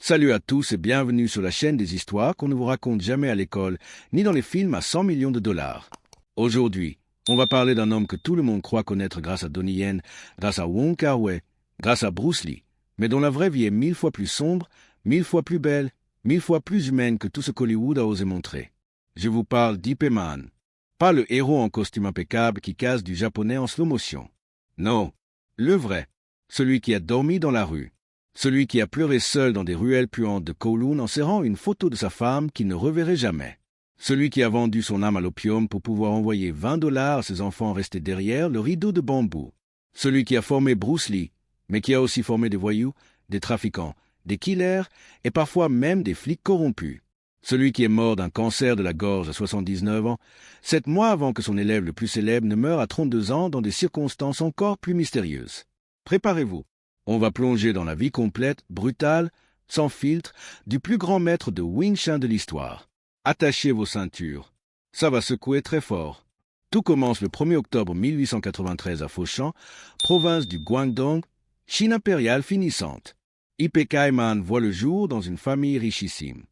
Salut à tous et bienvenue sur la chaîne des histoires qu'on ne vous raconte jamais à l'école, ni dans les films à 100 millions de dollars. Aujourd'hui, on va parler d'un homme que tout le monde croit connaître grâce à Donnie Yen, grâce à Wong Kar-wai, grâce à Bruce Lee, mais dont la vraie vie est 1000 fois plus sombre, 1000 fois plus belle, 1000 fois plus humaine que tout ce qu'Hollywood a osé montrer. Je vous parle d'Ip Man. Pas le héros en costume impeccable qui casse du japonais en slow motion. Non, le vrai, celui qui a dormi dans la rue. Celui qui a pleuré seul dans des ruelles puantes de Kowloon en serrant une photo de sa femme qu'il ne reverrait jamais. Celui qui a vendu son âme à l'opium pour pouvoir envoyer $20 à ses enfants restés derrière le rideau de bambou. Celui qui a formé Bruce Lee, mais qui a aussi formé des voyous, des trafiquants, des killers et parfois même des flics corrompus. Celui qui est mort d'un cancer de la gorge à 79 ans, 7 mois avant que son élève le plus célèbre ne meure à 32 ans dans des circonstances encore plus mystérieuses. Préparez-vous. On va plonger dans la vie complète, brutale, sans filtre, du plus grand maître de Wing Chun de l'histoire. Attachez vos ceintures. Ça va secouer très fort. Tout commence le 1er octobre 1893 à Foshan, province du Guangdong, Chine impériale finissante. Ip Man voit le jour dans une famille richissime.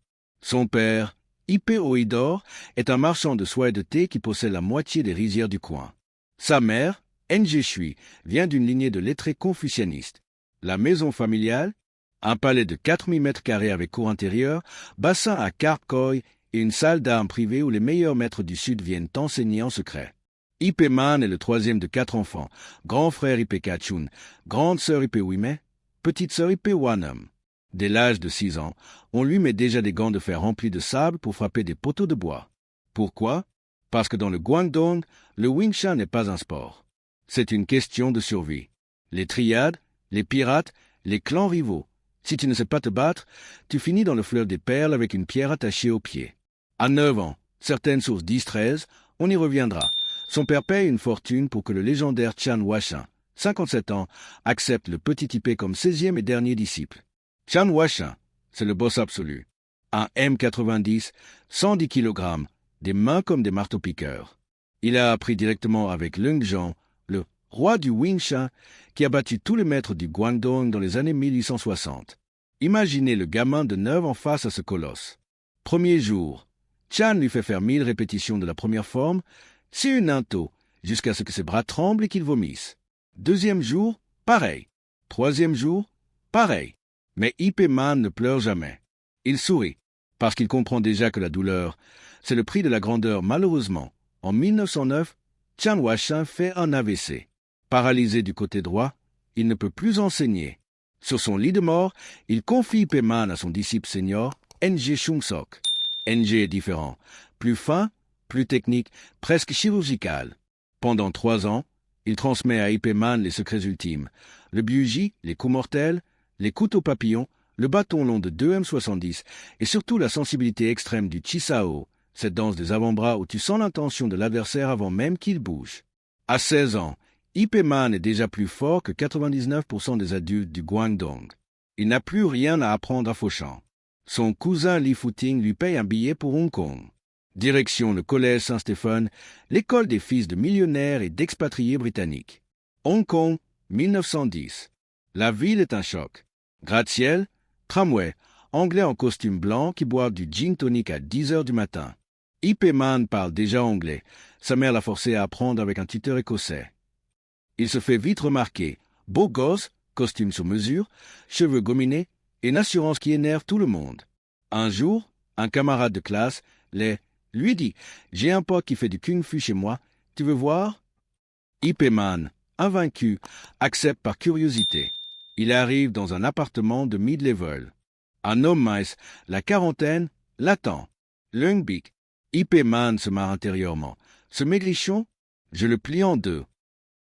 Son père, Ip Oidor, est un marchand de soie et de thé qui possède la moitié des rizières du coin. Sa mère, Nge Shui, vient d'une lignée de lettrés confucianistes. La maison familiale, un palais de 4000 mètres carrés avec cour intérieure, bassin à carpe koi et une salle d'armes privée où les meilleurs maîtres du Sud viennent enseigner en secret. Ip Man est le troisième de 4 enfants, grand frère Ip Kachun, grande sœur Ip Wime, petite sœur Ip Wanam. Dès l'âge de 6 ans, on lui met déjà des gants de fer remplis de sable pour frapper des poteaux de bois. Pourquoi? Parce que dans le Guangdong, le Wing Chun n'est pas un sport. C'est une question de survie. Les triades, les pirates, les clans rivaux. Si tu ne sais pas te battre, tu finis dans le fleuve des perles avec une pierre attachée au pied. À 9 ans, certaines sources disent 13, on y reviendra. Son père paye une fortune pour que le légendaire Chan Washin, 57 ans, accepte le petit Ip comme 16e et dernier disciple. Chan Washin, c'est le boss absolu. Un M90, 110 kg, des mains comme des marteaux-piqueurs. Il a appris directement avec Lung Zhang, le roi du Wing Chun, qui a battu tous les maîtres du Guangdong dans les années 1860. Imaginez le gamin de 9 ans face à ce colosse. Premier jour, Chan lui fait faire 1000 répétitions de la première forme, c'est une into, jusqu'à ce que ses bras tremblent et qu'il vomisse. Deuxième jour, pareil. Troisième jour, pareil. Mais Ip Man ne pleure jamais. Il sourit, parce qu'il comprend déjà que la douleur, c'est le prix de la grandeur. Malheureusement, en 1909, Chan Washin fait un AVC. Paralysé du côté droit, il ne peut plus enseigner. Sur son lit de mort, il confie Ip Man à son disciple senior, Nge Chung Sok. Nge est différent, plus fin, plus technique, presque chirurgical. Pendant 3 ans, il transmet à Ip Man les secrets ultimes, le biuji, les coups mortels, les couteaux papillons, le bâton long de 2m70 et surtout la sensibilité extrême du Chisao, cette danse des avant-bras où tu sens l'intention de l'adversaire avant même qu'il bouge. À 16 ans, Ip Man est déjà plus fort que 99% des adultes du Guangdong. Il n'a plus rien à apprendre à Foshan. Son cousin Li Futing lui paye un billet pour Hong Kong. Direction le collège Saint-Stéphane, l'école des fils de millionnaires et d'expatriés britanniques. Hong Kong, 1910. La ville est un choc. Gratte-ciel, tramway, anglais en costume blanc qui boivent du gin tonic à 10 heures du matin. Ip Man parle déjà anglais. Sa mère l'a forcé à apprendre avec un tuteur écossais. Il se fait vite remarquer. Beau gosse, costume sur mesure, cheveux gominés et une assurance qui énerve tout le monde. Un jour, un camarade de classe, lui dit « J'ai un pote qui fait du kung-fu chez moi, tu veux voir ?» Ip Man, invaincu, accepte par curiosité. Il arrive dans un appartement de mid-level. Un homme mince, la quarantaine, l'attend. Lung Bik. Ip Man se marre intérieurement. Ce maigrichon, je le plie en 2.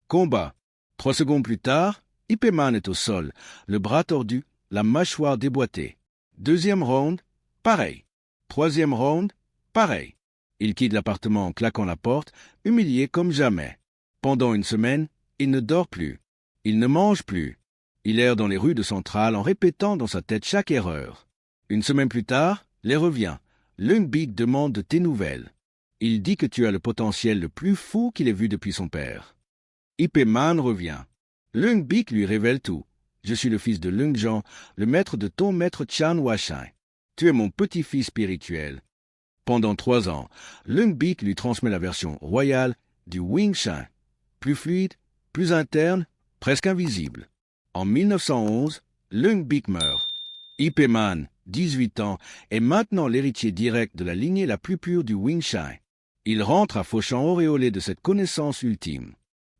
Combat. 3 secondes plus tard, Ip Man est au sol, le bras tordu, la mâchoire déboîtée. Deuxième round, pareil. Troisième round, pareil. Il quitte l'appartement en claquant la porte, humilié comme jamais. Pendant une semaine, il ne dort plus. Il ne mange plus. Il erre dans les rues de Centrale en répétant dans sa tête chaque erreur. Une semaine plus tard, les revient. Lung Bik demande de tes nouvelles. Il dit que tu as le potentiel le plus fou qu'il ait vu depuis son père. Ip Man revient. Lung Bik lui révèle tout. Je suis le fils de Lung Jan, le maître de ton maître Chan Washin. Tu es mon petit-fils spirituel. Pendant 3 ans, Lung Bik lui transmet la version royale du Wing Chun, plus fluide, plus interne, presque invisible. En 1911, Lung Bik meurt. Ip Man, 18 ans, est maintenant l'héritier direct de la lignée la plus pure du Wing Chun. Il rentre à Foshan auréolé de cette connaissance ultime.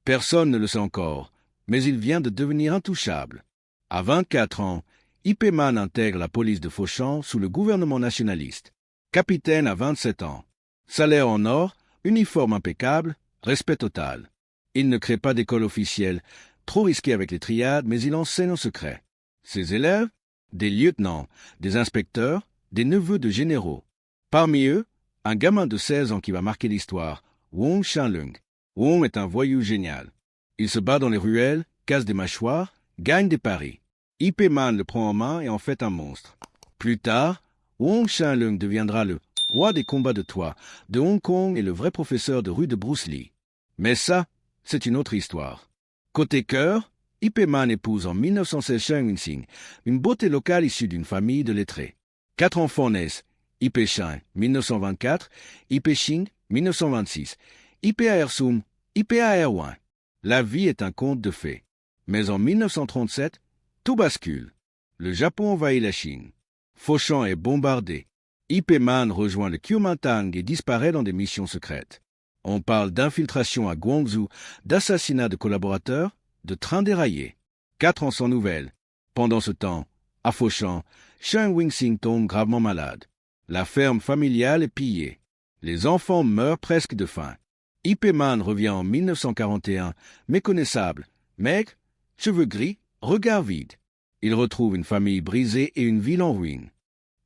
Personne ne le sait encore, mais il vient de devenir intouchable. À 24 ans, Ip Man intègre la police de Foshan sous le gouvernement nationaliste. Capitaine à 27 ans. Salaire en or, uniforme impeccable, respect total. Il ne crée pas d'école officielle, trop risqué avec les triades, mais il enseigne en secret. Ses élèves, des lieutenants, des inspecteurs, des neveux de généraux. Parmi eux, un gamin de 16 ans qui va marquer l'histoire, Wong Shanlung. Wong est un voyou génial. Il se bat dans les ruelles, casse des mâchoires, gagne des paris. Ip Man le prend en main et en fait un monstre. Plus tard, Wong Shanlung deviendra le roi des combats de toit de Hong Kong et le vrai professeur de rue de Bruce Lee. Mais ça, c'est une autre histoire. Côté cœur, Ip Man épouse en 1916 Chen Winsing, une beauté locale issue d'une famille de lettrés. 4 enfants naissent, Ip Chen, 1924, Ip Ching, 1926, Ip Aersum, Ip Aerwan. La vie est un conte de fées. Mais en 1937, tout bascule. Le Japon envahit la Chine. Foshan est bombardé. Ip Man rejoint le Kuomintang et disparaît dans des missions secrètes. On parle d'infiltration à Guangzhou, d'assassinat de collaborateurs, de train déraillé. 4 ans sans nouvelles. Pendant ce temps, à Foshan, Chen Wingsing tombe gravement malade. La ferme familiale est pillée. Les enfants meurent presque de faim. Ip Man revient en 1941, méconnaissable, maigre, cheveux gris, regard vide. Il retrouve une famille brisée et une ville en ruine.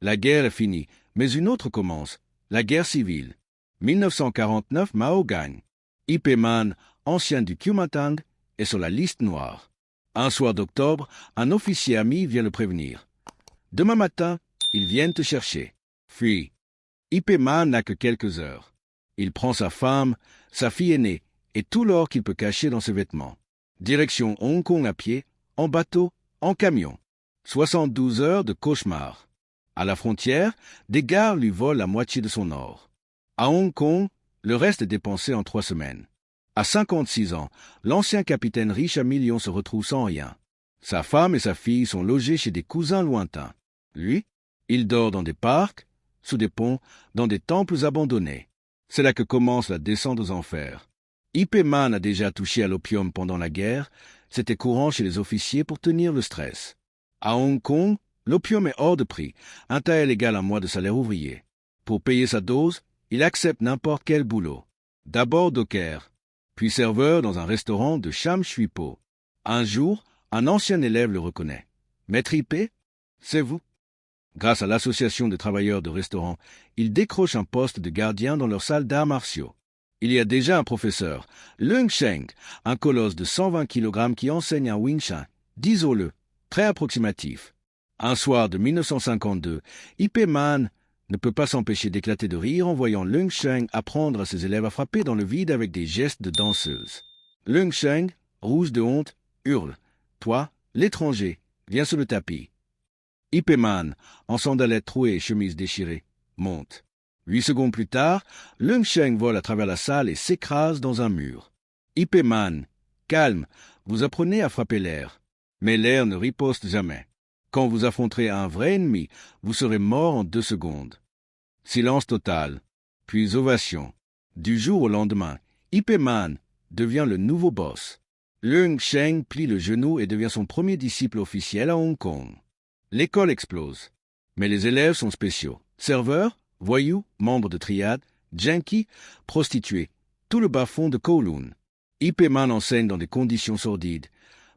La guerre est finie, mais une autre commence, la guerre civile. 1949, Mao gagne. Ip Man, ancien du Kuomintang, est sur la liste noire. Un soir d'octobre, un officier ami vient le prévenir. Demain matin, ils viennent te chercher. Fuis. Ip Man n'a que quelques heures. Il prend sa femme, sa fille aînée, et tout l'or qu'il peut cacher dans ses vêtements. Direction Hong Kong à pied, en bateau, en camion. 72 heures de cauchemar. À la frontière, des gares lui volent la moitié de son or. À Hong Kong, le reste est dépensé en 3 semaines. À 56 ans, l'ancien capitaine riche à millions se retrouve sans rien. Sa femme et sa fille sont logés chez des cousins lointains. Lui, il dort dans des parcs, sous des ponts, dans des temples abandonnés. C'est là que commence la descente aux enfers. Ip Man a déjà touché à l'opium pendant la guerre, c'était courant chez les officiers pour tenir le stress. À Hong Kong, l'opium est hors de prix, un tael égale un mois de salaire ouvrier. Pour payer sa dose, il accepte n'importe quel boulot. D'abord docker, puis serveur dans un restaurant de Sham Shui Po. Un jour, un ancien élève le reconnaît. « Maître Ip, c'est vous ?» Grâce à l'association des travailleurs de restaurants, il décroche un poste de gardien dans leur salle d'arts martiaux. Il y a déjà un professeur, Lung Sheng, un colosse de 120 kg qui enseigne un Wing Chun, disons-le, très approximatif. Un soir de 1952, Ip Man ne peut pas s'empêcher d'éclater de rire en voyant Lung Sheng apprendre à ses élèves à frapper dans le vide avec des gestes de danseuse. Lung Sheng, rouge de honte, hurle « Toi, l'étranger, viens sur le tapis !» Ip Man, en sandalettes trouées et chemise déchirée, monte. 8 secondes plus tard, Lung Sheng vole à travers la salle et s'écrase dans un mur. Ip Man, calme, vous apprenez à frapper l'air. Mais l'air ne riposte jamais. Quand vous affronterez un vrai ennemi, vous serez mort en 2 secondes. Silence total, puis ovation. Du jour au lendemain, Ip Man devient le nouveau boss. Lung Sheng plie le genou et devient son premier disciple officiel à Hong Kong. L'école explose. Mais les élèves sont spéciaux. Serveurs, voyous, membres de triade, junkies, prostituées, tout le bas-fond de Kowloon. Ip Man enseigne dans des conditions sordides.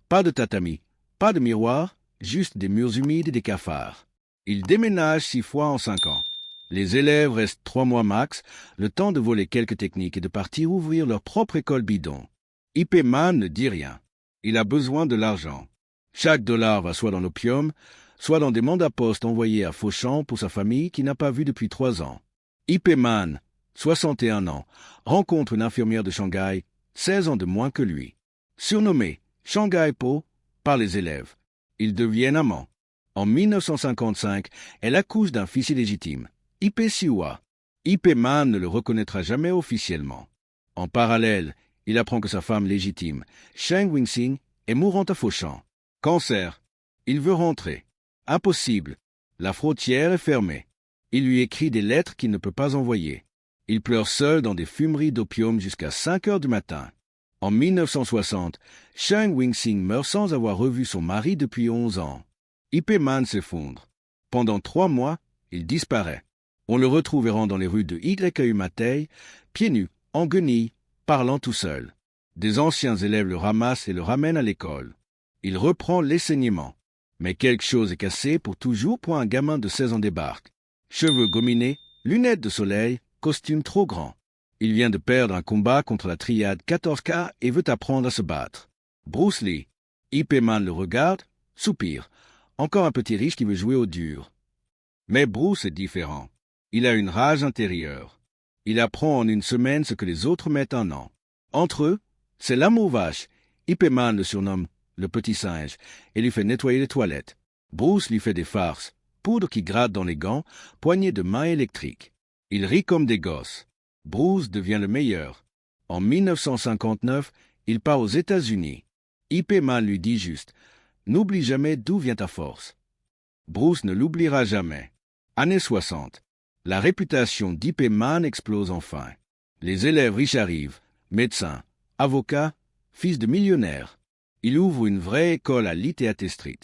Pas de tatami, pas de miroir, juste des murs humides et des cafards. Il déménage 6 fois en 5 ans. Les élèves restent 3 mois max, le temps de voler quelques techniques et de partir ouvrir leur propre école bidon. Ip Man ne dit rien. Il a besoin de l'argent. Chaque dollar va soit dans l'opium, soit dans des mandats postes envoyés à Foshan pour sa famille qui n'a pas vu depuis 3 ans. Ip Man, 61 ans, rencontre une infirmière de Shanghai, 16 ans de moins que lui. Surnommée Shanghai Po par les élèves. Ils deviennent amants. En 1955, elle accouche d'un fils illégitime, Ipe Siwa. Ipe Man ne le reconnaîtra jamais officiellement. En parallèle, il apprend que sa femme légitime, Cheng Wing-sing, est mourante à Fauchamp. Cancer. Il veut rentrer. Impossible. La frontière est fermée. Il lui écrit des lettres qu'il ne peut pas envoyer. Il pleure seul dans des fumeries d'opium jusqu'à 5 heures du matin. En 1960, Cheng Wing-sing meurt sans avoir revu son mari depuis 11 ans. Ipe Man s'effondre. Pendant 3 mois, il disparaît. On le retrouve errant dans les rues de Matei, pieds nus, en guenilles, parlant tout seul. Des anciens élèves le ramassent et le ramènent à l'école. Il reprend l'enseignement. Mais quelque chose est cassé pour toujours pour un gamin de 16 ans débarque. Cheveux gominés, lunettes de soleil, costume trop grand. Il vient de perdre un combat contre la triade 14K et veut apprendre à se battre. Bruce Lee. Ipe Man le regarde, soupire. Encore un petit riche qui veut jouer au dur. Mais Bruce est différent. Il a une rage intérieure. Il apprend en une semaine ce que les autres mettent en an. Entre eux, c'est l'amour vache. Ipe Man le surnomme le petit singe et lui fait nettoyer les toilettes. Bruce lui fait des farces, poudre qui gratte dans les gants, poignées de main électriques. Il rit comme des gosses. Bruce devient le meilleur. En 1959, il part aux États-Unis. Ipe Man lui dit juste « N'oublie jamais d'où vient ta force ». Bruce ne l'oubliera jamais. Années 60. La réputation d'Ipe Man explose enfin. Les élèves riches arrivent, médecins, avocats, fils de millionnaires. Il ouvre une vraie école à Liteate Street.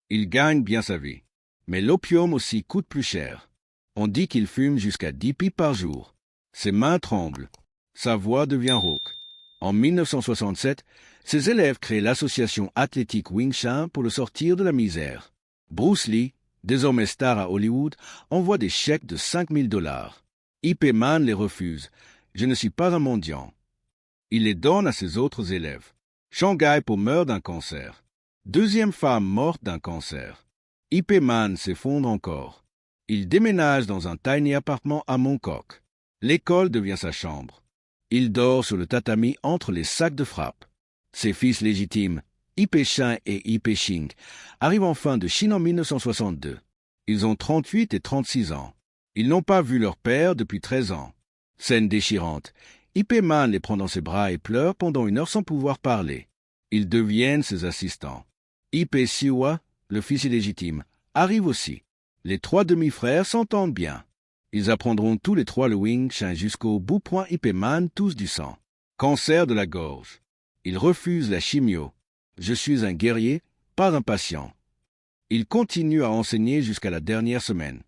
Il gagne bien sa vie. Mais l'opium aussi coûte plus cher. On dit qu'il fume jusqu'à 10 pipes par jour. Ses mains tremblent. Sa voix devient rauque. En 1967, ses élèves créent l'association athlétique Wing Chun pour le sortir de la misère. Bruce Lee, désormais star à Hollywood, envoie des chèques de $5,000. Ipe Man les refuse. « Je ne suis pas un mendiant ». Il les donne à ses autres élèves. Shanghai pour meurt d'un cancer. Deuxième femme morte d'un cancer. Ipe Man s'effondre encore. Il déménage dans un tiny appartement à Mongkok. L'école devient sa chambre. Il dort sur le tatami entre les sacs de frappe. Ses fils légitimes, Ipe Shin et Ipe Shing, arrivent enfin de Chine en 1962. Ils ont 38 et 36 ans. Ils n'ont pas vu leur père depuis 13 ans. Scène déchirante. Ipe Man les prend dans ses bras et pleure pendant 1 heure sans pouvoir parler. Ils deviennent ses assistants. Ipe Siwa, le fils illégitime, arrive aussi. Les 3 demi-frères s'entendent bien. Ils apprendront tous les 3 le Wing Chun jusqu'au bout point Ipe Man tousse du sang. Cancer de la gorge. Il refuse la chimio. Je suis un guerrier, pas un patient. Il continue à enseigner jusqu'à la dernière semaine.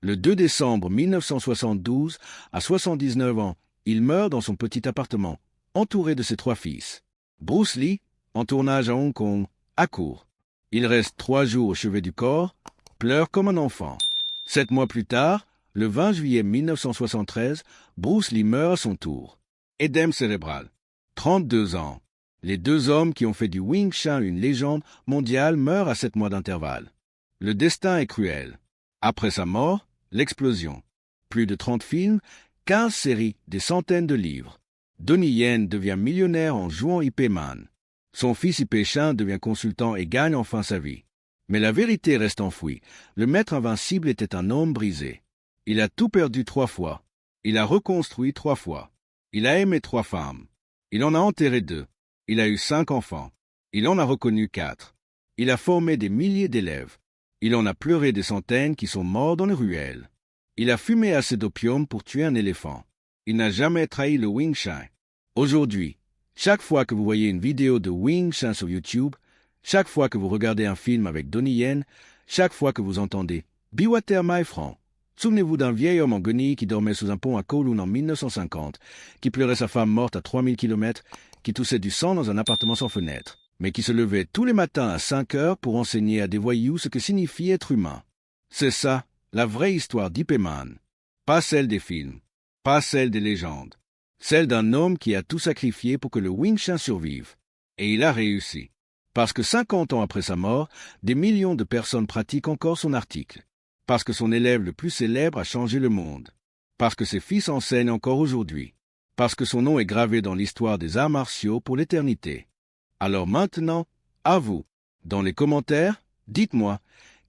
Le 2 décembre 1972, à 79 ans, il meurt dans son petit appartement, entouré de ses 3 fils. Bruce Lee, en tournage à Hong Kong, accourt. Il reste 3 jours au chevet du corps, pleure comme un enfant. 7 mois plus tard, le 20 juillet 1973, Bruce Lee meurt à son tour. Édème cérébral. 32 ans. Les 2 hommes qui ont fait du Wing Chun une légende mondiale meurent à 7 mois d'intervalle. Le destin est cruel. Après sa mort, l'explosion. Plus de 30 films, 15 séries, des centaines de livres. Donnie Yen devient millionnaire en jouant Ipe Man. Son fils Ipe Shin devient consultant et gagne enfin sa vie. Mais la vérité reste enfouie. Le maître invincible était un homme brisé. Il a tout perdu 3 fois. Il a reconstruit 3 fois. Il a aimé 3 femmes. Il en a enterré 2. Il a eu 5 enfants. Il en a reconnu 4. Il a formé des milliers d'élèves. Il en a pleuré des centaines qui sont morts dans les ruelles. Il a fumé assez d'opium pour tuer un éléphant. Il n'a jamais trahi le Wing Chun. Aujourd'hui, chaque fois que vous voyez une vidéo de Wing Chun sur YouTube, chaque fois que vous regardez un film avec Donnie Yen, chaque fois que vous entendez « Biwater my franc », souvenez-vous d'un vieil homme en guenilles qui dormait sous un pont à Kowloon en 1950, qui pleurait sa femme morte à 3000 km, qui toussait du sang dans un appartement sans fenêtre, mais qui se levait tous les matins à 5 heures pour enseigner à des voyous ce que signifie être humain. C'est ça, la vraie histoire d'Ipe Man. Pas celle des films, pas celle des légendes. Celle d'un homme qui a tout sacrifié pour que le Wing Chun survive. Et il a réussi. Parce que 50 ans après sa mort, des millions de personnes pratiquent encore son article. Parce que son élève le plus célèbre a changé le monde. Parce que ses fils enseignent encore aujourd'hui. Parce que son nom est gravé dans l'histoire des arts martiaux pour l'éternité. Alors maintenant, à vous. Dans les commentaires, Dites-moi,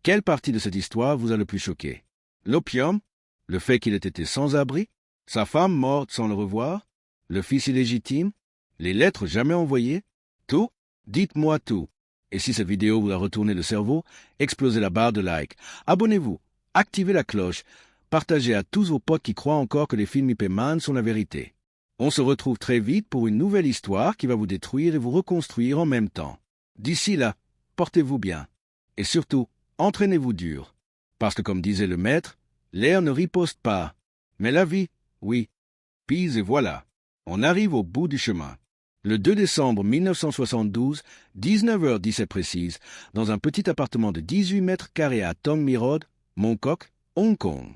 quelle partie de cette histoire vous a le plus choqué? L'opium? Le fait qu'il ait été sans abri? Sa femme morte sans le revoir? Le fils illégitime? Les lettres jamais envoyées? Tout? Dites-moi tout. Et si cette vidéo vous a retourné le cerveau, explosez la barre de like. Abonnez-vous, activez la cloche, partagez à tous vos potes qui croient encore que les films Ip Man sont la vérité. On se retrouve très vite pour une nouvelle histoire qui va vous détruire et vous reconstruire en même temps. D'ici là, portez-vous bien. Et surtout, entraînez-vous dur. Parce que comme disait le maître, l'air ne riposte pas. Mais la vie, oui. Puis et voilà. On arrive au bout du chemin. Le 2 décembre 1972, 19h17 précise, dans un petit appartement de 18 mètres carrés à Tong Mi Road, Mongkok, Hong Kong.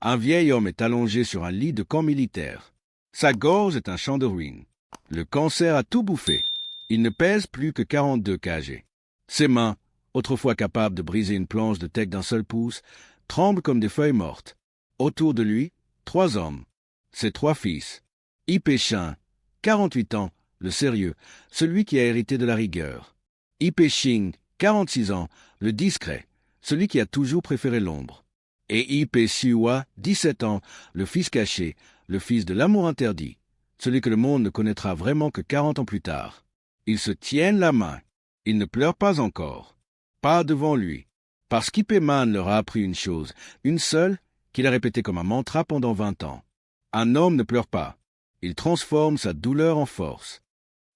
Un vieil homme est allongé sur un lit de camp militaire. Sa gorge est un champ de ruines. Le cancer a tout bouffé. Il ne pèse plus que 42 kg. Ses mains, autrefois capables de briser une planche de teck d'un seul pouce, tremblent comme des feuilles mortes. Autour de lui, 3 hommes. Ses 3 fils. Ip Shin, 48 ans, le sérieux, celui qui a hérité de la rigueur. Ip Shing, 46 ans, le discret, celui qui a toujours préféré l'ombre. Et Ip Siwa, 17 ans, le fils caché, le fils de l'amour interdit, celui que le monde ne connaîtra vraiment que 40 ans plus tard. Ils se tiennent la main. Ils ne pleurent pas encore. Pas devant lui. Parce qu'Ip Man leur a appris une chose, une seule, qu'il a répétée comme un mantra pendant 20 ans. Un homme ne pleure pas. Il transforme sa douleur en force.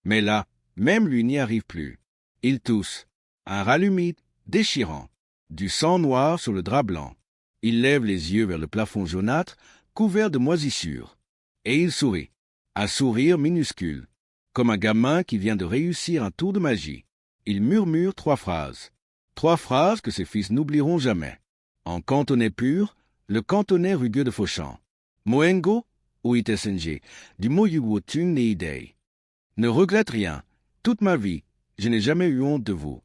Mais là, même lui n'y arrive plus. Il tousse. Un râle humide, déchirant. Du sang noir sur le drap blanc. Il lève les yeux vers le plafond jaunâtre, couvert de moisissures. Et il sourit. Un sourire minuscule. Comme un gamin qui vient de réussir un tour de magie. Il murmure 3 phrases. 3 phrases que ses fils n'oublieront jamais. En cantonais pur, le cantonais rugueux de Fauchamp. Moengo ou Itesenje, du Moyuwotung Neidei. Ne regrette rien. Toute ma vie, je n'ai jamais eu honte de vous.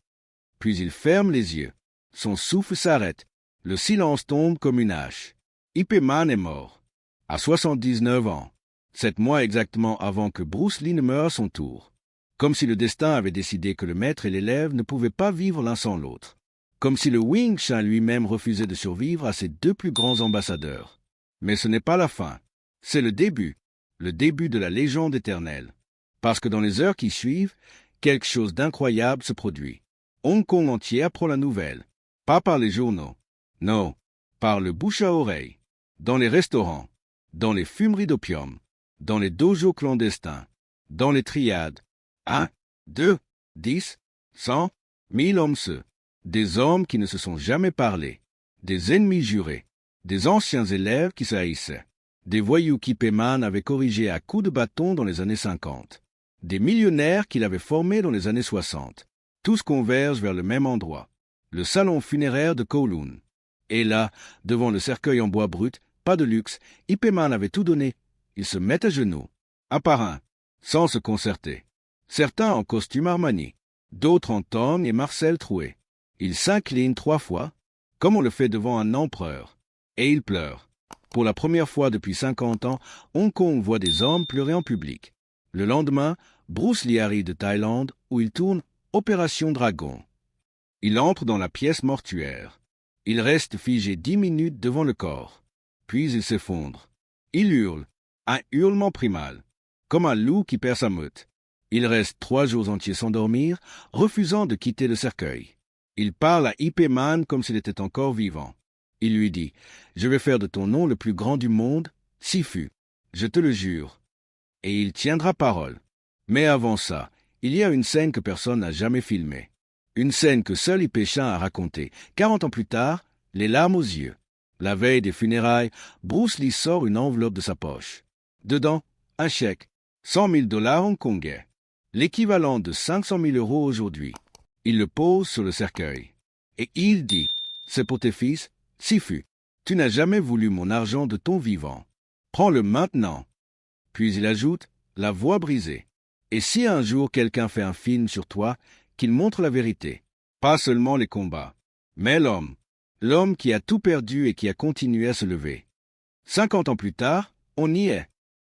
Puis il ferme les yeux. Son souffle s'arrête. Le silence tombe comme une hache. Ip Man est mort. À 79 ans. 7 mois exactement avant que Bruce Lee ne meure à son tour. Comme si le destin avait décidé que le maître et l'élève ne pouvaient pas vivre l'un sans l'autre. Comme si le Wing Chun lui-même refusait de survivre à ses 2 plus grands ambassadeurs. Mais ce n'est pas la fin. C'est le début de la légende éternelle. Parce que dans les heures qui suivent, quelque chose d'incroyable se produit. Hong Kong entier apprend la nouvelle. Pas par les journaux. Non, par le bouche à oreille. Dans les restaurants. Dans les fumeries d'opium. Dans les dojos clandestins. Dans les triades. 1, 2, 10, 100, 1000 hommes ceux. Des hommes qui ne se sont jamais parlé. Des ennemis jurés. Des anciens élèves qui se haïssaient. Des voyous qu'Ip Man avait corrigés à coups de bâton dans les années 50. Des millionnaires qu'il avait formés dans les années 60. Tous convergent vers le même endroit. Le salon funéraire de Kowloon. Et là, devant le cercueil en bois brut, pas de luxe, Ip Man avait tout donné. Ils se mettent à genoux, un par un, sans se concerter. Certains en costume Armani, d'autres en Tong et Marcel troué. Ils s'inclinent 3 fois, comme on le fait devant un empereur. Et ils pleurent. Pour la première fois depuis 50 ans, Hong Kong voit des hommes pleurer en public. Le lendemain, Bruce Lee arrive de Thaïlande, où il tourne Opération Dragon. Il entre dans la pièce mortuaire. Il reste figé 10 minutes devant le corps. Puis il s'effondre. Il hurle, un hurlement primal, comme un loup qui perd sa meute. Il reste 3 jours entiers sans dormir, refusant de quitter le cercueil. Il parle à Ip Man comme s'il était encore vivant. Il lui dit « Je vais faire de ton nom le plus grand du monde, Sifu, je te le jure. » Et il tiendra parole. Mais avant ça, il y a une scène que personne n'a jamais filmée. Une scène que seul Ip Shin a racontée. 40 ans plus tard, les larmes aux yeux. La veille des funérailles, Bruce Lee sort une enveloppe de sa poche. Dedans, un chèque, 100 000 $ hongkongais, l'équivalent de 500 000 € aujourd'hui. Il le pose sur le cercueil. Et il dit « C'est pour tes fils, Sifu. Tu n'as jamais voulu mon argent de ton vivant. Prends-le maintenant. » Puis il ajoute, la voix brisée. « Et si un jour quelqu'un fait un film sur toi, qu'il montre la vérité, pas seulement les combats, mais l'homme. L'homme qui a tout perdu et qui a continué à se lever. 50 ans plus tard, on y est.